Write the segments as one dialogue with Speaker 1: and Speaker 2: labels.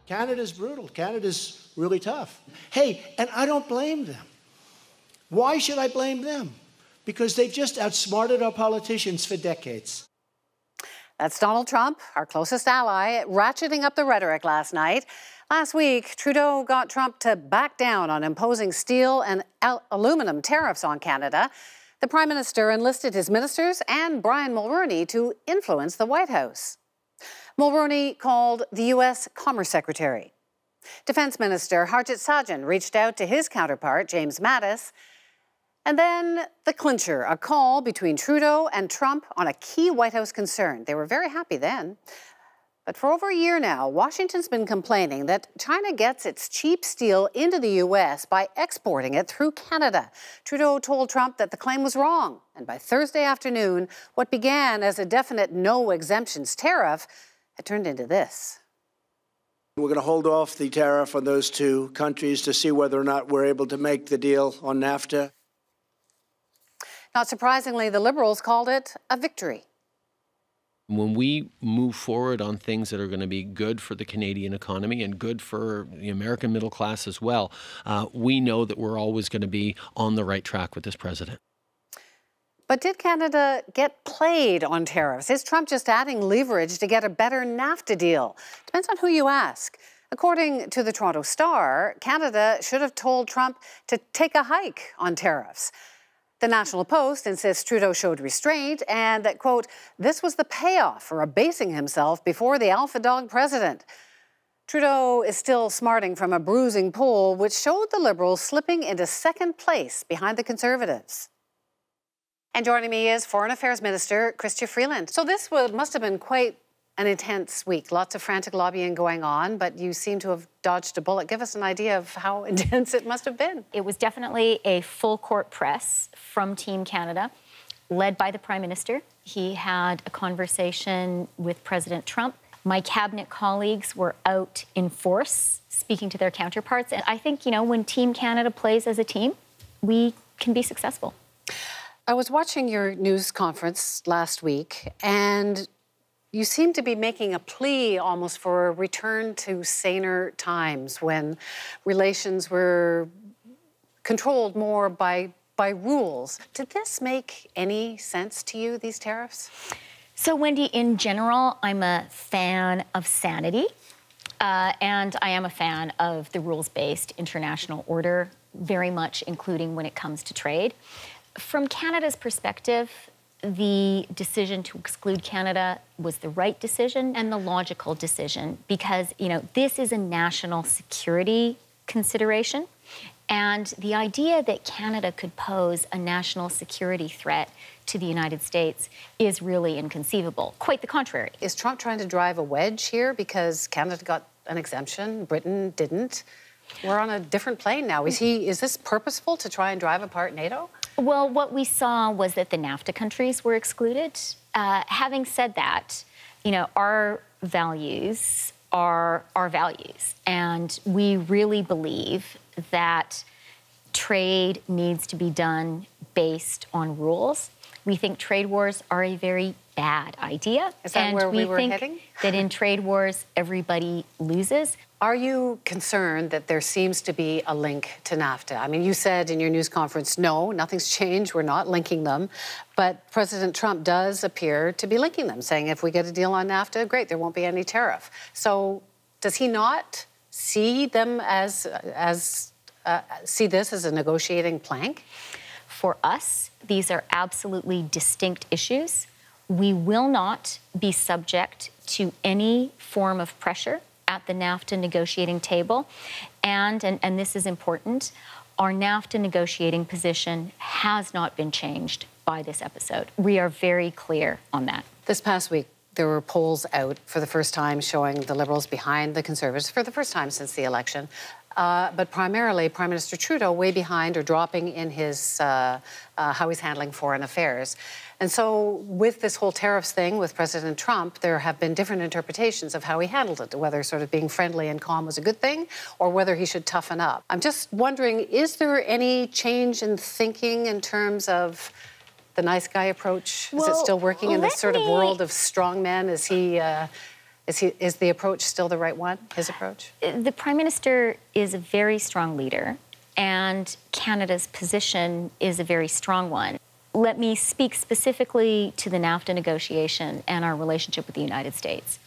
Speaker 1: Canada's brutal. Canada's really tough. Hey, and I don't blame them. Why should I blame them? Because they've just outsmarted our politicians for decades.
Speaker 2: That's Donald Trump, our closest ally, ratcheting up the rhetoric last night. Last week, Trudeau got Trump to back down on imposing steel and aluminum tariffs on Canada. The Prime Minister enlisted his ministers and Brian Mulroney to influence the White House. Mulroney called the U.S. Commerce Secretary. Defense Minister Harjit Sajjan reached out to his counterpart, James Mattis. And then the clincher, a call between Trudeau and Trump on a key White House concern. They were very happy then. But for over a year now, Washington's been complaining that China gets its cheap steel into the U.S. by exporting it through Canada. Trudeau told Trump that the claim was wrong. And by Thursday afternoon, what began as a definite no exemptions tariff had turned into this.
Speaker 1: We're going to hold off the tariff on those two countries to see whether or not we're able to make the deal on NAFTA.
Speaker 2: Not surprisingly, the Liberals called it a victory.
Speaker 3: When we move forward on things that are going to be good for the Canadian economy and good for the American middle class as well, we know that we're always going to be on the right track with this president.
Speaker 2: But did Canada get played on tariffs? Is Trump just adding leverage to get a better NAFTA deal? Depends on who you ask. According to the Toronto Star, Canada should have told Trump to take a hike on tariffs. The National Post insists Trudeau showed restraint and that, quote, this was the payoff for abasing himself before the alpha dog president. Trudeau is still smarting from a bruising poll, which showed the Liberals slipping into second place behind the Conservatives. And joining me is Foreign Affairs Minister Chrystia Freeland. So this must have been quite an intense week. Lots of frantic lobbying going on, but you seem to have dodged a bullet. Give us an idea of how intense it must have been.
Speaker 4: It was definitely a full court press from Team Canada, led by the Prime Minister. He had a conversation with President Trump. My cabinet colleagues were out in force, speaking to their counterparts. And I think, you know, when Team Canada plays as a team, we can be successful.
Speaker 2: I was watching your news conference last week, and you seem to be making a plea almost for a return to saner times when relations were controlled more by rules. Did this make any sense to you, these tariffs?
Speaker 4: So, Wendy, in general, I'm a fan of sanity, and I am a fan of the rules-based international order, very much including when it comes to trade. From Canada's perspective, the decision to exclude Canada was the right decision and the logical decision because, you know, this is a national security consideration. And the idea that Canada could pose a national security threat to the United States is really inconceivable. Quite the contrary.
Speaker 2: Is Trump trying to drive a wedge here because Canada got an exemption, Britain didn't? We're on a different plane now. Is this purposeful to try and drive apart NATO?
Speaker 4: Well, what we saw was that the NAFTA countries were excluded. Having said that, you know, our values are our values. And we really believe that trade needs to be done based on rules. We think trade wars are a very bad idea.
Speaker 2: Is that where we were heading?
Speaker 4: And we think that in trade wars, everybody loses.
Speaker 2: Are you concerned that there seems to be a link to NAFTA? I mean, you said in your news conference, no, nothing's changed, we're not linking them. But President Trump does appear to be linking them, saying if we get a deal on NAFTA, great, there won't be any tariff. So does he not see them see this as a negotiating plank?
Speaker 4: For us, these are absolutely distinct issues. We will not be subject to any form of pressure at the NAFTA negotiating table. And this is important, our NAFTA negotiating position has not been changed by this episode. We are very clear on that.
Speaker 2: This past week, there were polls out for the first time showing the Liberals behind the Conservatives for the first time since the election. But primarily, Prime Minister Trudeau way behind or dropping in his how he's handling foreign affairs. And so with this whole tariffs thing with President Trump, there have been different interpretations of how he handled it, whether sort of being friendly and calm was a good thing or whether he should toughen up. I'm just wondering, is there any change in thinking in terms of the nice guy approach? Is it still working in this sort of world of strong men? Is he Is the approach still the right one, his approach?
Speaker 4: The Prime Minister is a very strong leader, and Canada's position is a very strong one. Let me speak specifically to the NAFTA negotiation and our relationship with the United States.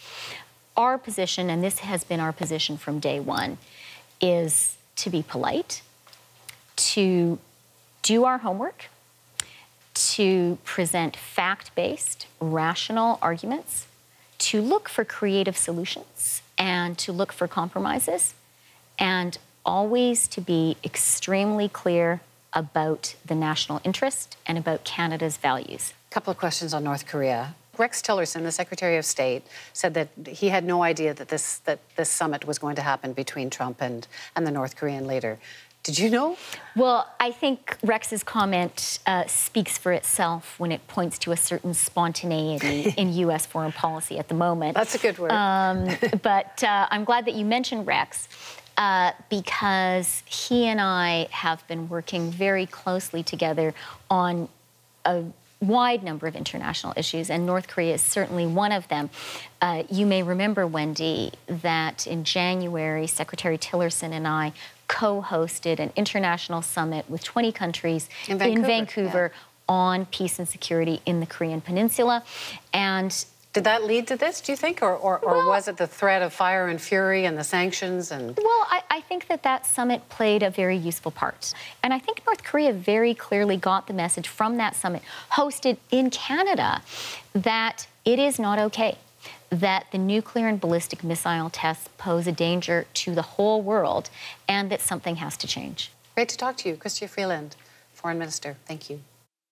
Speaker 4: Our position, and this has been our position from day one, is to be polite, to do our homework, to present fact-based, rational arguments, to look for creative solutions and to look for compromises, and always to be extremely clear about the national interest and about Canada's values.
Speaker 2: A couple of questions on North Korea. Rex Tillerson, the Secretary of State, said that he had no idea that this summit was going to happen between Trump and the North Korean leader. Did you know?
Speaker 4: Well, I think Rex's comment speaks for itself when it points to a certain spontaneity in U.S. foreign policy at the moment.
Speaker 2: That's a good word.
Speaker 4: But I'm glad that you mentioned Rex because he and I have been working very closely together on a wide number of international issues, and North Korea is certainly one of them. You may remember, Wendy, that in January, Secretary Tillerson and I co-hosted an international summit with 20 countries in Vancouver on peace and security in the Korean Peninsula. And
Speaker 2: did that lead to this, do you think? Or was it the threat of fire and fury and the sanctions? And
Speaker 4: well, I think that summit played a very useful part. And I think North Korea very clearly got the message from that summit hosted in Canada that it is not okay, that the nuclear and ballistic missile tests pose a danger to the whole world and that something has to change.
Speaker 2: Great to talk to you. Chrystia Freeland, Foreign Minister. Thank you.